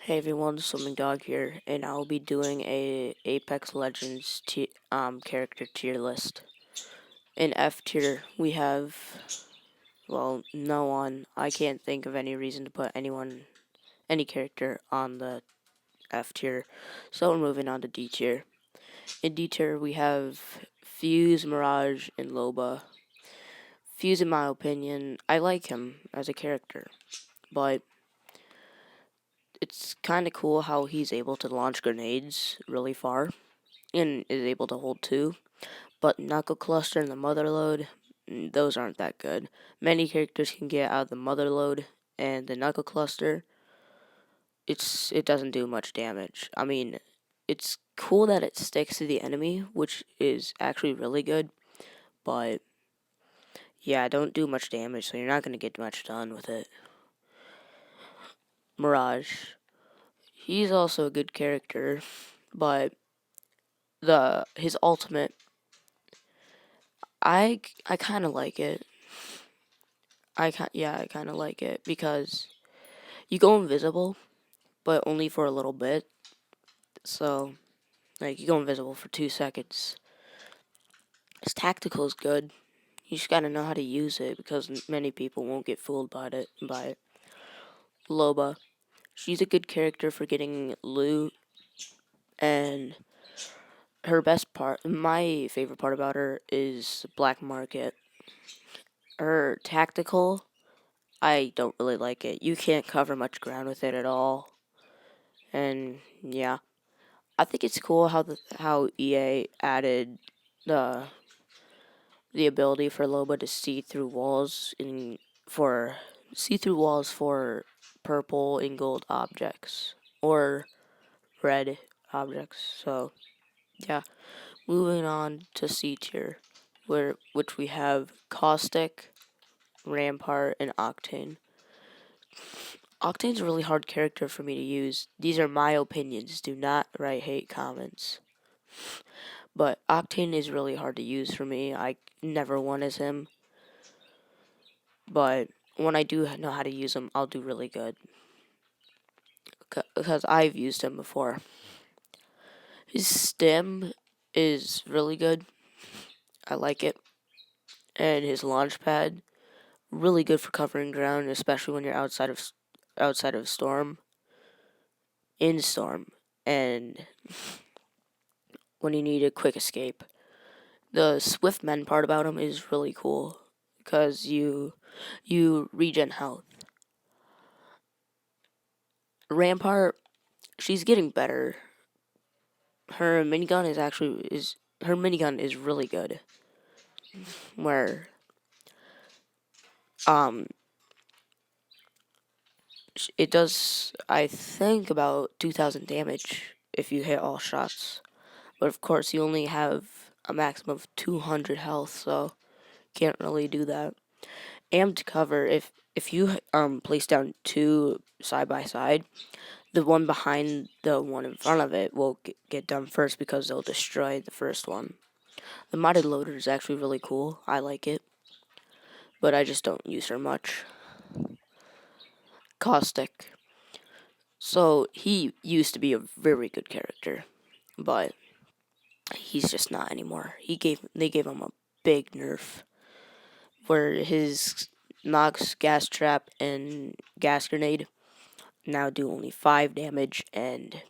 Hey everyone, Swimming Dog here, and I'll be doing a Apex Legends character tier list. In F tier, we have, well, no one. I can't think of any reason to put any character on the F tier, so we're moving on to D tier. In D tier, we have Fuse, Mirage, and Loba. Fuse, in my opinion, I like him as a character, but it's kind of cool how he's able to launch grenades really far and is able to hold two. But Knuckle Cluster and the Mother Load, those aren't that good. Many characters can get out of the Mother Load, and the Knuckle Cluster, it doesn't do much damage. I mean, it's cool that it sticks to the enemy, which is actually really good, but yeah, don't do much damage, so you're not going to get much done with it. Mirage, he's also a good character, but his ultimate, I kind of like it. I kind of like it because you go invisible, but only for a little bit. So, like, you go invisible for 2 seconds. His tactical is good. You just gotta know how to use it because many people won't get fooled by it. Loba, she's a good character for getting loot, and my favorite part about her is Black Market. Her tactical, I don't really like it. You can't cover much ground with it at all. And yeah, I think it's cool how EA added the the ability for Loba to see through walls for purple and gold objects or red objects. So yeah, moving on to C tier, which we have Caustic, Rampart, and Octane. Octane's a really hard character for me to use. These are my opinions. Do not write hate comments. But Octane is really hard to use for me. I never won as him. But when I do know how to use him, I'll do really good. Because I've used him before. His stem is really good. I like it. And his launch pad, really good for covering ground, especially when you're outside of storm. In storm. And when you need a quick escape. The Swift Men part about him is really cool. Because you regen health. Rampart, she's getting better. Her minigun is really good. Where it does, I think, about 2,000 damage if you hit all shots. But of course, you only have a maximum of 200 health, so can't really do that. Amped cover, if you place down two side by side, the one behind the one in front of it will get done first because they'll destroy the first one. The modded loader is actually really cool. I like it, but I just don't use her much. Caustic. So he used to be a very good character, but he's just not anymore. They gave him a big nerf, where his Nox, Gas Trap, and Gas Grenade now do only 5 damage, and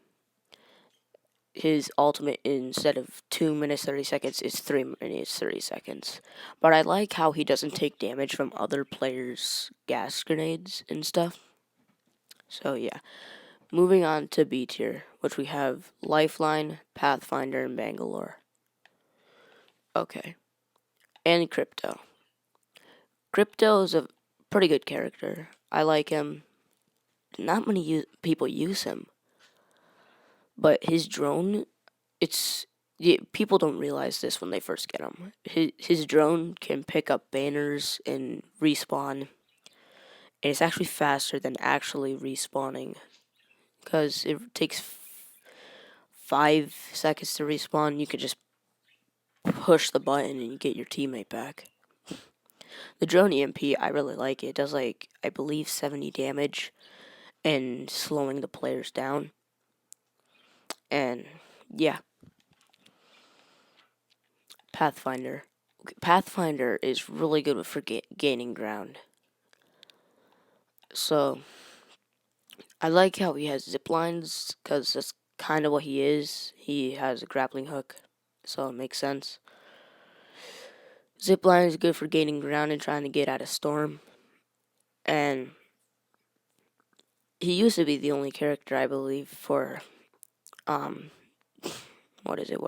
his ultimate, instead of 2 minutes 30 seconds, is 3 minutes 30 seconds. But I like how he doesn't take damage from other players' gas grenades and stuff. So yeah. Moving on to B tier, which we have Lifeline, Pathfinder, and Bangalore. Okay. And Crypto. Crypto is a pretty good character. I like him. Not many people use him. But his drone, people don't realize this when they first get him. His drone can pick up banners and respawn. And it's actually faster than actually respawning. Because it takes 5 seconds to respawn. You could just push the button and you get your teammate back. The drone EMP, I really like it. It does, I believe 70 damage. and slowing the players down. And yeah, Pathfinder. Pathfinder is really good for gaining ground. So I like how he has zip lines because that's kind of what he is. He has a grappling hook, so it makes sense. Zip line is good for gaining ground and trying to get out of storm. And he used to be the only character, I believe, for um what is it?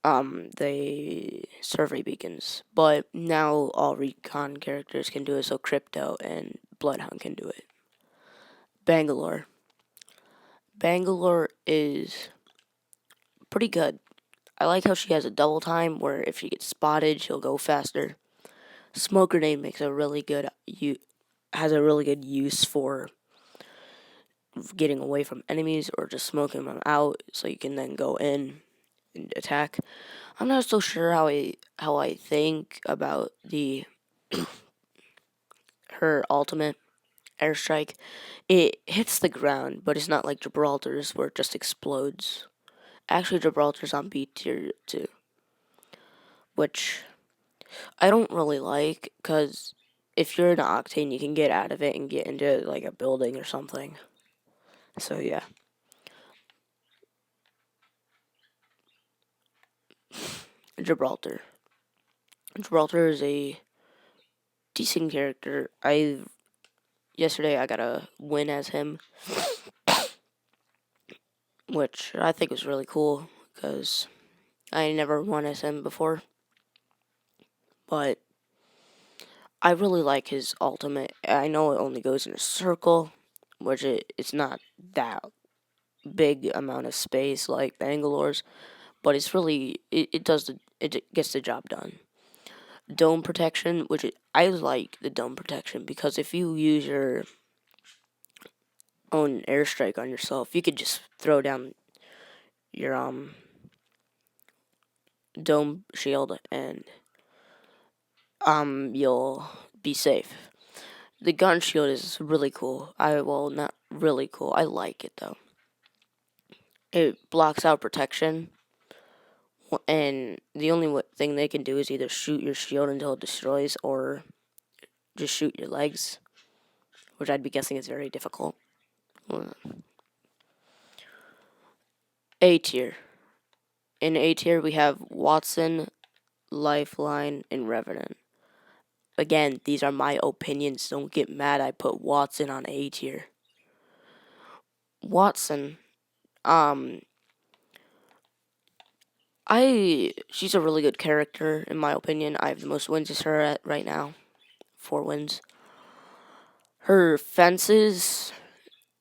The survey beacons. But now all recon characters can do it, so Crypto and Bloodhound can do it. Bangalore. Bangalore is pretty good. I like how she has a double time where if she gets spotted, she'll go faster. Smoke grenade makes a really good has a really good use for getting away from enemies or just smoking them out, so you can then go in and attack. I'm not so sure how I think about the her ultimate airstrike. It hits the ground, but it's not like Gibraltar's where it just explodes. Actually, Gibraltar's on B tier too, which I don't really like because if you're in Octane, you can get out of it and get into like a building or something. So yeah. Gibraltar. Gibraltar is a decent character. Yesterday I got a win as him, which I think was really cool because I never won as him before. But I really like his ultimate. I know it only goes in a circle, which it's not that big amount of space like Bangalore's, but it's really it gets the job done. Dome protection, I like the dome protection because if you use your own airstrike on yourself, you could just throw down your dome shield and you'll be safe. The gun shield is really cool. Not really cool. I like it though. It blocks out protection, and the only thing they can do is either shoot your shield until it destroys or just shoot your legs, which I'd be guessing is very difficult. A tier. In A tier, we have Watson, Lifeline, and Revenant. Again, these are my opinions. Don't get mad I put Watson on A tier. Watson, she's a really good character in my opinion. I have the most wins as her at right now. 4 wins. Her fences,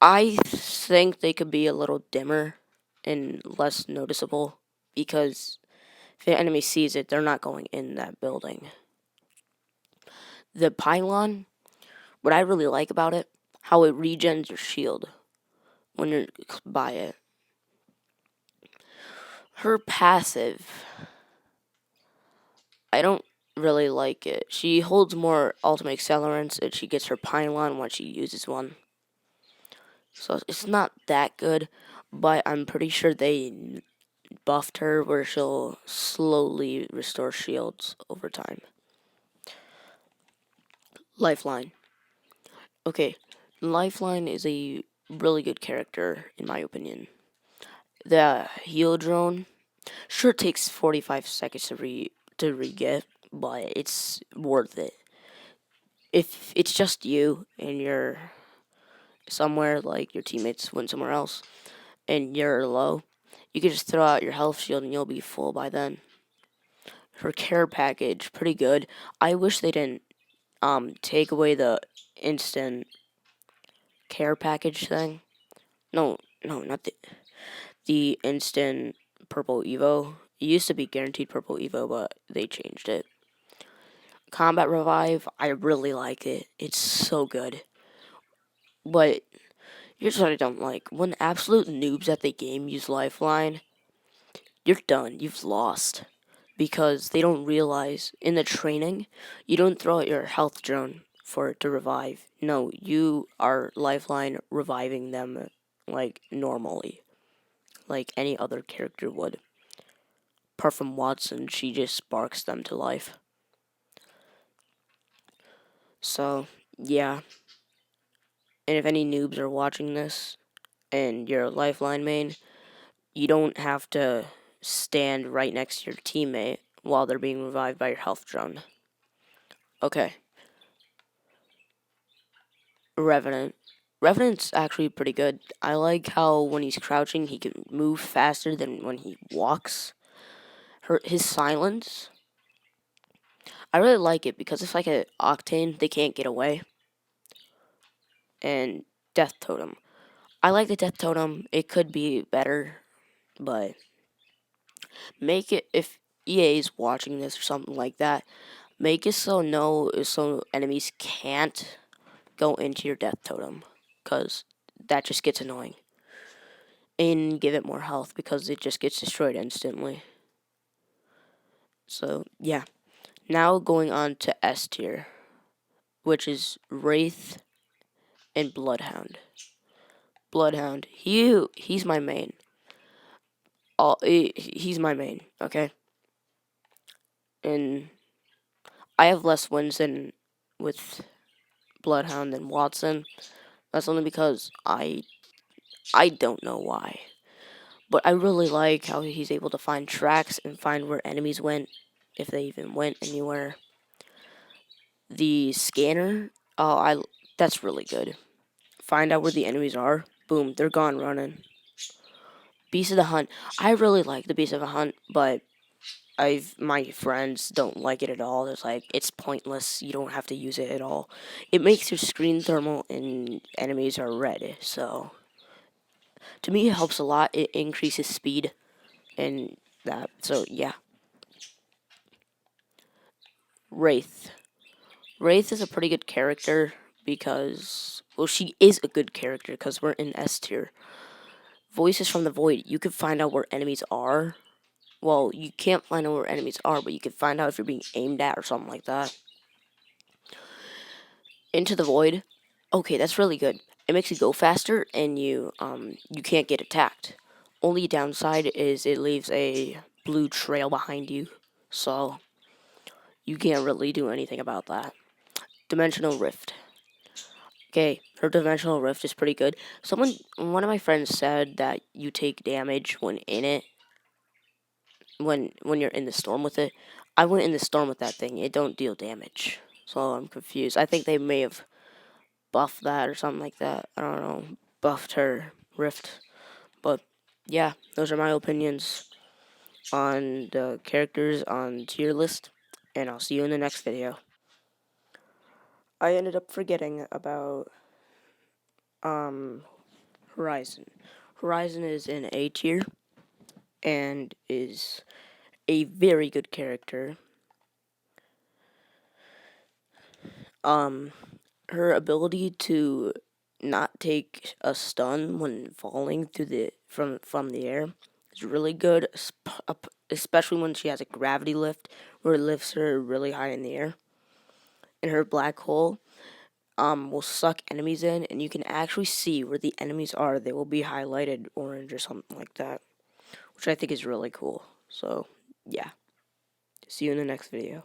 I think they could be a little dimmer and less noticeable because if the enemy sees it, they're not going in that building. The pylon, what I really like about it, how it regens your shield when you're by it. Her passive, I don't really like it. She holds more ultimate accelerants and she gets her pylon once she uses one. So it's not that good, but I'm pretty sure they buffed her where she'll slowly restore shields over time. Lifeline. Okay, Lifeline is a really good character in my opinion. The heal drone, sure it takes 45 seconds to re-get, but it's worth it. If it's just you and you're somewhere, like your teammates went somewhere else, and you're low, you can just throw out your health shield and you'll be full by then. Her care package, pretty good. I wish they didn't take away the instant care package thing. No, not the instant purple evo. It used to be guaranteed purple evo, but they changed it. Combat revive, I really like it. It's so good. But here's what I don't like. When absolute noobs at the game use Lifeline, you're done. You've lost. Because they don't realize in the training, you don't throw out your health drone for it to revive. No, you are Lifeline reviving them like normally, like any other character would. Apart from Watson, she just sparks them to life. So, yeah. And if any noobs are watching this and you're a Lifeline main, you don't have to stand right next to your teammate while they're being revived by your health drone. Okay. Revenant. Revenant's actually pretty good. I like how when he's crouching, he can move faster than when he walks. His silence, I really like it because it's like an Octane, they can't get away. And Death Totem. I like the Death Totem. It could be better, but make it, if EA is watching this or something like that, make it so enemies can't go into your Death Totem, because that just gets annoying. And give it more health because it just gets destroyed instantly. So, yeah. Now going on to S tier, which is Wraith and Bloodhound. Bloodhound, he's my main. He's my main, okay? And I have less wins than with Bloodhound than Watson. That's only because I don't know why. But I really like how he's able to find tracks and find where enemies went, if they even went anywhere. The scanner, that's really good. Find out where the enemies are. Boom, they're gone running. Beast of the Hunt. I really like the Beast of the Hunt, but my friends don't like it at all. It's like, it's pointless. You don't have to use it at all. It makes your screen thermal and enemies are red. So to me, it helps a lot. It increases speed and that. So yeah. Wraith. Wraith is a pretty good character because, well, she is a good character because we're in S tier. Voices from the Void. You can find out where enemies are. Well, you can't find out where enemies are, but you can find out if you're being aimed at or something like that. Into the Void. Okay, that's really good. It makes you go faster, and you can't get attacked. Only downside is it leaves a blue trail behind you, so you can't really do anything about that. Dimensional Rift. Okay, her Dimensional Rift is pretty good. One of my friends said that you take damage when in it, when you're in the storm with it. I went in the storm with that thing. It don't deal damage, so I'm confused. I think they may have buffed that or something like that. I don't know, buffed her Rift. But yeah, those are my opinions on the characters on tier list, and I'll see you in the next video. I ended up forgetting about Horizon. Horizon is in A tier and is a very good character. Her ability to not take a stun when falling through the from the air is really good, especially when she has a gravity lift where it lifts her really high in the air. And her black hole will suck enemies in, and you can actually see where the enemies are. They will be highlighted orange or something like that, which I think is really cool. So, yeah. See you in the next video.